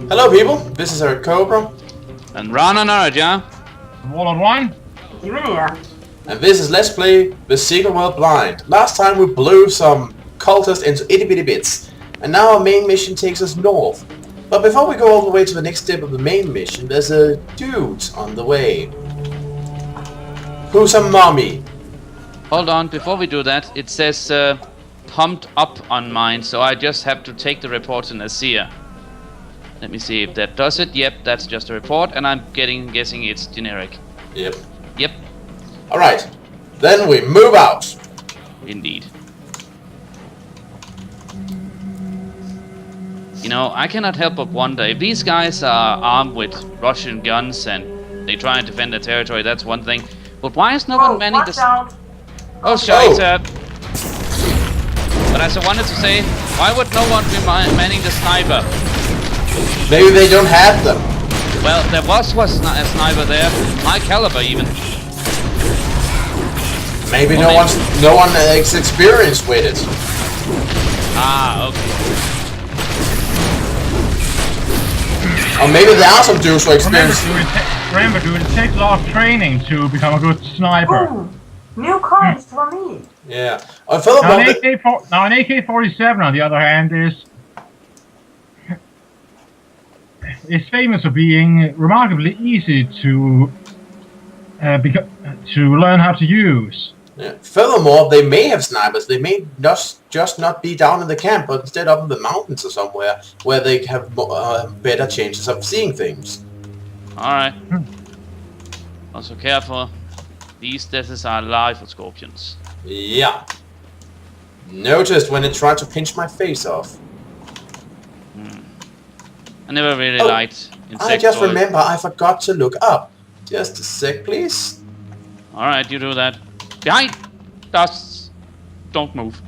Hello people, this is Eric Cobra. And Ron on Earth, yeah? Wall on one? Junior. And this is Let's Play The Secret World Blind. Last time we blew some cultists into itty bitty bits. And now our main mission takes us north. But before we go all the way to the next step of the main mission, there's a dude on the way. Who's a mommy? Hold on, before we do that, it says pumped up on mine, so I just have to take the report to Nasir. Let me see if that does it. Yep, that's just a report, and I'm guessing it's generic. Yep. Yep, Alright, then we move out. indeed. You know, I cannot help but wonder, if these guys are armed with Russian guns and they try and defend their territory, that's one thing. But why is no one manning watch the... out. Oh, shite. But as I wanted to say, why would no one be manning the sniper? Maybe they don't have them. Well, there was a sniper there, high caliber even. Maybe Well, no one is experienced with it. Ah, okay. Or maybe there are some dudes who are experienced. Remember, dude, it takes a lot of training to become a good sniper. Ooh, new coins for me. Yeah. And furthermore, Now an AK-47, on the other hand, is famous for being remarkably easy to learn how to use. yeah. Furthermore, they may have snipers. They may just not be down in the camp, but instead up in the mountains or somewhere where they have better chances of seeing things. Alright. Also careful. These deaths are alive for scorpions. Yeah. Noticed when it tried to pinch my face off. I never really Oh, liked insect I just oil. remember I forgot to look up. Just a sec, please. Alright, you do that. Behind! Dust! Don't move.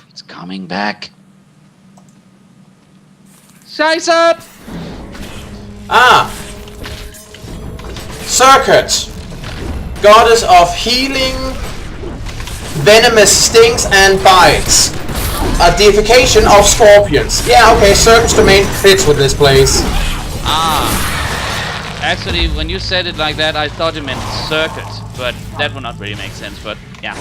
It's coming back. Scheiße! Ah! Circuit! Goddess of healing, venomous stings and bites. A deification of scorpions. Yeah, okay, Circuit's domain fits with this place. Ah. Actually, when you said it like that, I thought it meant circuit, but that would not really make sense, but yeah.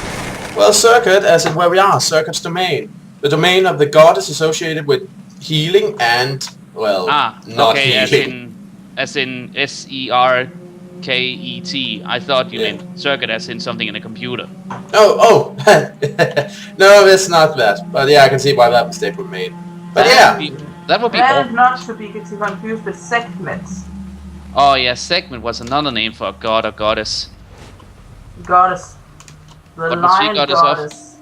Well, Circuit, as in where we are, Circuit's domain. The domain of the goddess associated with healing and, well, not okay, healing. as in SERKET. I thought you meant circuit as in something in a computer. Oh! No, it's not that. But yeah, I can see why that mistake was made. But yeah! That would be And awful. not to be confused with segments. Oh yeah, segment was another name for a god or goddess. Goddess. The What was she lion goddess of? goddess.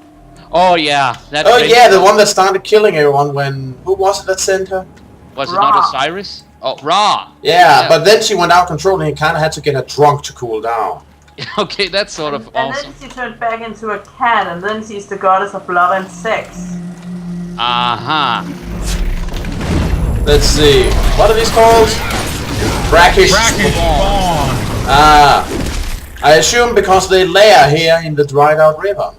Oh yeah, that Oh crazy- yeah, the one that started killing everyone when... Who was it that sent her? Was it Ra. not Osiris? Oh, Ra! Yeah, but then she went out of control and he kind of had to get her drunk to cool down. Okay, that's sort of And awesome. then she turned back into a cat, and then she's the goddess of blood and sex. Aha. Let's see. What are these called? Brackish. Bracket spawn. Ah. I assume because they lair here in the dried out river.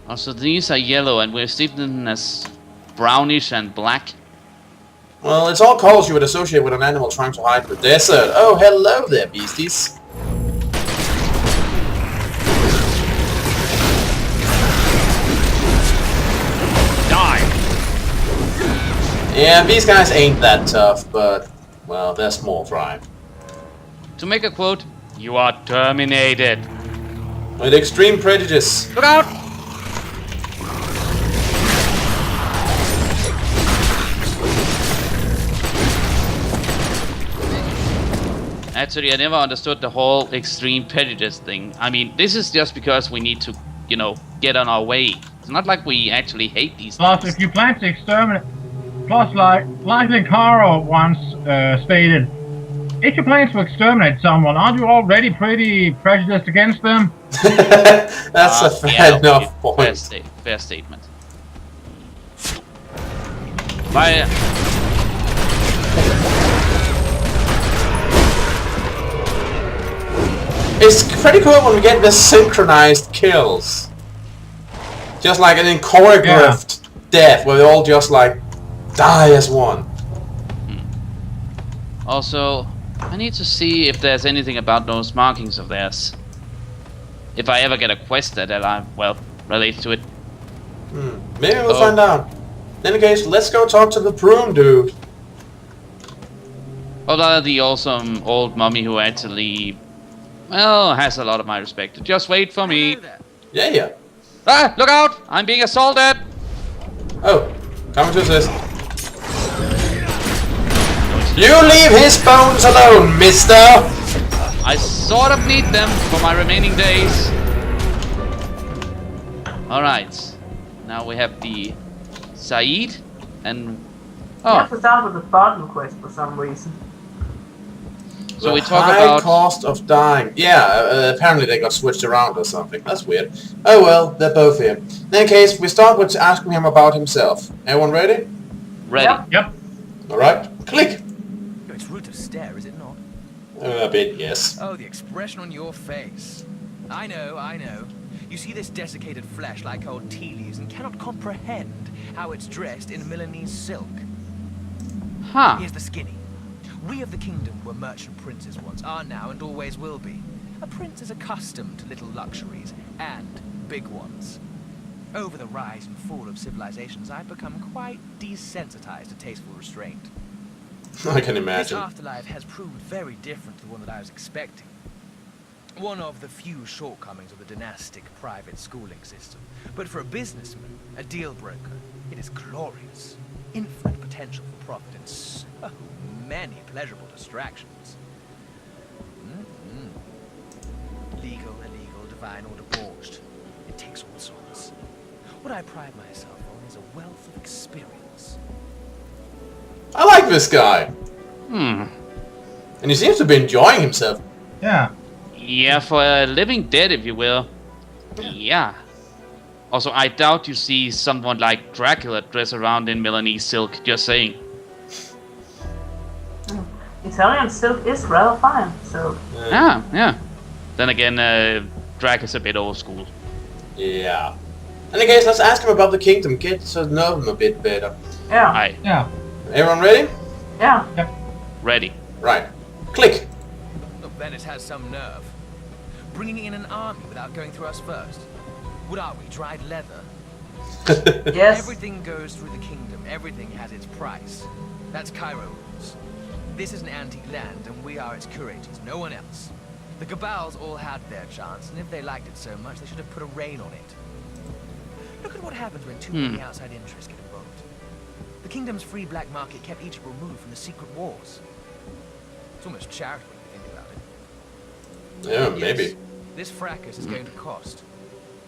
Also, these are yellow, and we're steeped in as brownish and black. Well, it's all colors you would associate with an animal trying to hide in the desert. Oh, hello there, beasties. Die! Yeah, these guys ain't that tough, but, well, they're small fry. To make a quote, you are terminated. With extreme prejudice. Look out! Actually, I never understood the whole extreme prejudice thing. I mean, this is just because we need to, you know, get on our way. It's not like we actually hate these Plus, things. if you plan to exterminate... Plus, like Linkaro once stated, if you plan to exterminate someone, aren't you already pretty prejudiced against them? That's a fair enough point. Fair statement. Fire! It's pretty cool when we get the synchronized kills. Just like an choreographed death where they all just like die as one. Also, I need to see if there's anything about those markings of theirs. If I ever get a quest that I'm, well, related to it. Maybe we'll find out. In any case, let's go talk to the prune dude. Although the awesome old mummy who actually, well, has a lot of my respect. Just wait for me. Yeah. Ah, look out! I'm being assaulted! Oh, come to assist. You leave his bones alone, mister! I sort of need them for my remaining days. Alright. Now we have the Saeed and... You Oh, have to start with the bottom quest for some reason. so we The talk high about... cost of dying. Yeah, apparently they got switched around or something. That's weird. Oh well, they're both here. In any case, we start with asking him about himself. Everyone ready? Ready. Yep. Yep. Alright, click! It's rude to stare, is it not? A bit, yes. Oh, the expression on your face. I know. You see this desiccated flesh like old tea leaves and cannot comprehend how it's dressed in Milanese silk. Huh. Here's the skinny. We of the kingdom were merchant princes once, are now, and always will be. A prince is accustomed to little luxuries and big ones. Over the rise and fall of civilizations, I've become quite desensitized to tasteful restraint. I can This imagine. afterlife has proved very different to the one that I was expecting. One of the few shortcomings of the dynastic private schooling system. But for a businessman, a deal broker, it is glorious. Infinite potential for profit and so many pleasurable distractions. Legal, illegal, divine, or debauched. It takes all sorts. What I pride myself on is a wealth of experience. I like this guy. Hmm. And he seems to be enjoying himself. Yeah. Yeah, for a living dead, if you will. Yeah. Also, I doubt you see someone like Dracula dress around in Milanese silk, just saying. Italian silk is rather fine, so... Yeah. Then again, Drac is a bit old school. Yeah. In any case, let's ask him about the kingdom. Get to know him a bit better. Yeah. Aye, Yeah. Everyone ready? Yeah. ready. Right. Click. Look, Venice has some nerve. Bringing in an army without going through us first. What are we, dried leather? Yes. Everything goes through the kingdom. Everything has its price. That's Cairo rules. This is an antique land, and we are its curators, no one else. The Cabals all had their chance, and if they liked it so much, they should have put a rein on it. Look at what happens when too many outside interests get involved. The kingdom's free black market kept Egypt removed from the secret wars. It's almost charitable if you think about it. Yeah, maybe. Yes, this fracas is going to cost.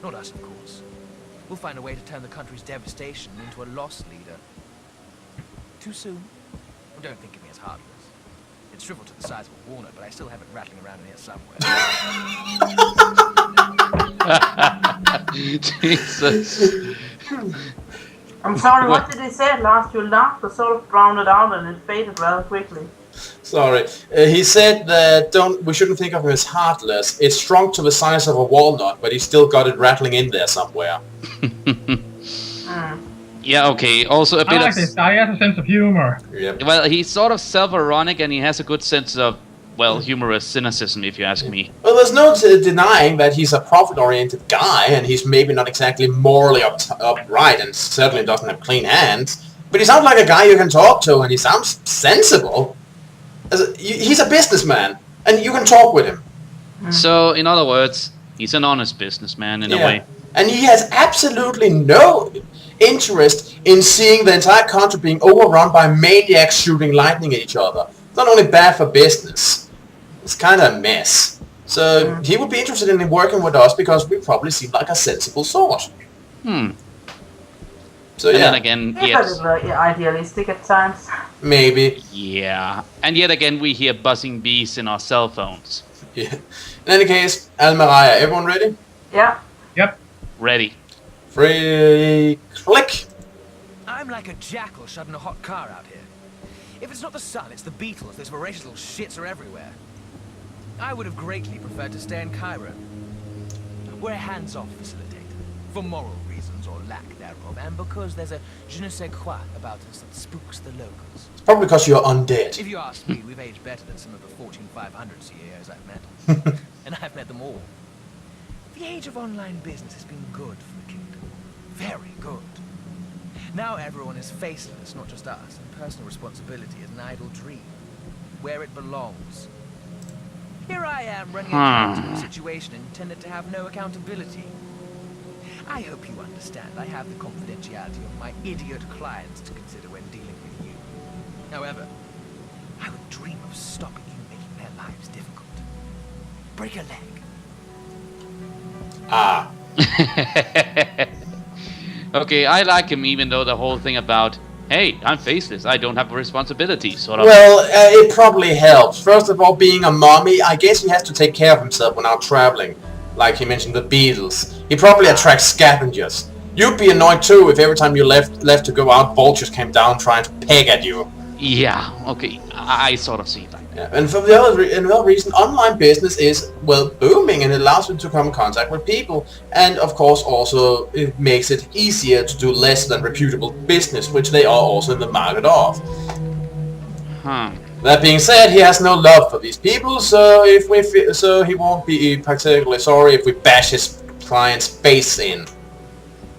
Not us, of course. We'll find a way to turn the country's devastation into a lost leader. Too soon? Well, don't think of me as heartless. It's shriveled to the size of a walnut, but I still have it rattling around in here somewhere. Jesus. I'm sorry, what did he say last? You laughed or sort of drowned it out and it faded rather quickly. Sorry. He said that we shouldn't think of him as heartless. It's shrunk to the size of a walnut, but he's still got it rattling in there somewhere. Yeah, okay. Also a I bit like of... this guy. He has a sense of humor. Yep. Well, he's sort of self-ironic and he has a good sense of, well, humorous cynicism, if you ask me. Well, there's no denying that he's a profit-oriented guy, and he's maybe not exactly morally upright, and certainly doesn't have clean hands. But he sounds like a guy you can talk to, and he sounds sensible. He's a businessman, and you can talk with him. So, in other words, he's an honest businessman in a way. And he has absolutely no interest in seeing the entire country being overrun by maniacs shooting lightning at each other. It's not only bad for business, it's kind of a mess. So he would be interested in working with us because we probably seem like a sensible sort. So And yeah, then again, He's yes. a bit idealistic at times. maybe. Yeah. And yet again, we hear buzzing bees in our cell phones. Yeah. In any case, Almeria, everyone ready? Yeah. Yep. Ready. 3, click. I'm like a jackal shut in a hot car out here. If it's not the sun, it's the beetles. Those voracious little shits are everywhere. I would have greatly preferred to stay in Cairo. We're a hands-off facilitator, for moral reasons or lack thereof, and because there's a je ne sais quoi about us that spooks the locals. It's probably because you're undead. If you ask me, we've aged better than some of the Fortune 500 CEOs I've met. And I've met them all. The age of online business has been good for the kingdom. Very good. Now everyone is faceless, not just us, and personal responsibility is an idle dream. Where it belongs. Here I am running a to a situation intended to have no accountability. I hope you understand I have the confidentiality of my idiot clients to consider when dealing with you. However, I would dream of stopping you making their lives difficult. Break a leg. Ah. Okay, I like him even though the whole thing about, hey, I'm faceless, I don't have a responsibility, sort of. Well, it probably helps. First of all, being a mommy, I guess he has to take care of himself when out traveling. Like he mentioned the Beatles. He probably attracts scavengers. You'd be annoyed too if every time you left to go out, vultures came down trying to peg at you. Yeah, okay, I sort of see it like that. Yeah. And for the other reason, online business is, well, booming, and it allows you to come in contact with people. And of course also it makes it easier to do less than reputable business, which they are also in the market of. Huh. That being said, he has no love for these people, so he won't be particularly sorry if we bash his client's face in.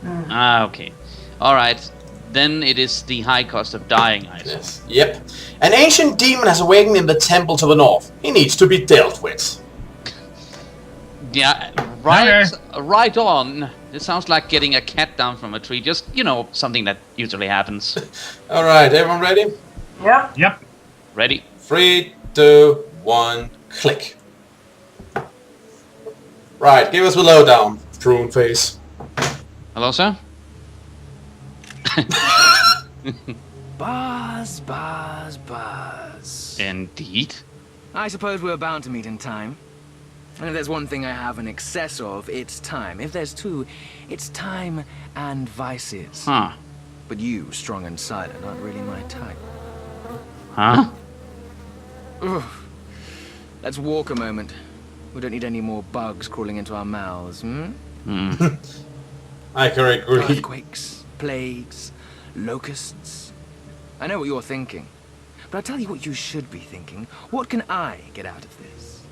Ah, okay. Alright, then it is the high cost of dying, I suppose. Yes. Yep. An ancient demon has awakened in the temple to the north. He needs to be dealt with. Yeah, right on. It sounds like getting a cat down from a tree. Just, you know, something that usually happens. Alright, everyone ready? Yeah. Yep. Ready? 3, 2, 1, click. Right, give us the lowdown, prune face. Hello, sir? Buzz, buzz, buzz. Indeed. I suppose we're bound to meet in time. And if there's one thing I have an excess of, it's time. If there's two, it's time and vices. Huh. But you, strong and silent, aren't really my type. Huh? Ugh. Let's walk a moment. We don't need any more bugs crawling into our mouths, hmm? I can agree. Earthquakes, plagues, locusts. I know what you're thinking. But I'll tell you what you should be thinking. What can I get out of this?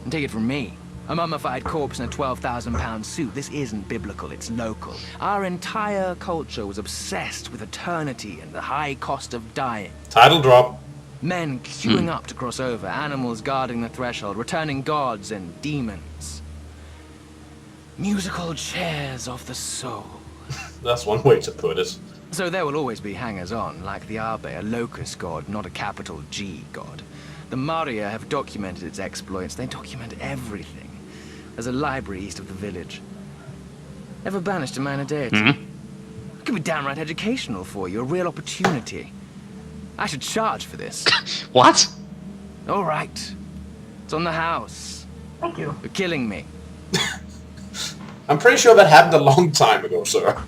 And take it from me. A mummified corpse in a 12,000-pound suit. This isn't biblical, it's local. Our entire culture was obsessed with eternity and the high cost of dying. Title drop. Men queuing up to cross over, animals guarding the threshold, returning gods and demons. Musical chairs of the soul. That's one way to put it. So there will always be hangers-on, like the Arbe, a locust god, not a capital G god. The Maria have documented its exploits. They document everything. There's a library east of the village. Ever banished a minor deity? It could be downright educational for you, a real opportunity. I should charge for this. What? All right. It's on the house. Thank you. You're killing me. I'm pretty sure that happened a long time ago, sir.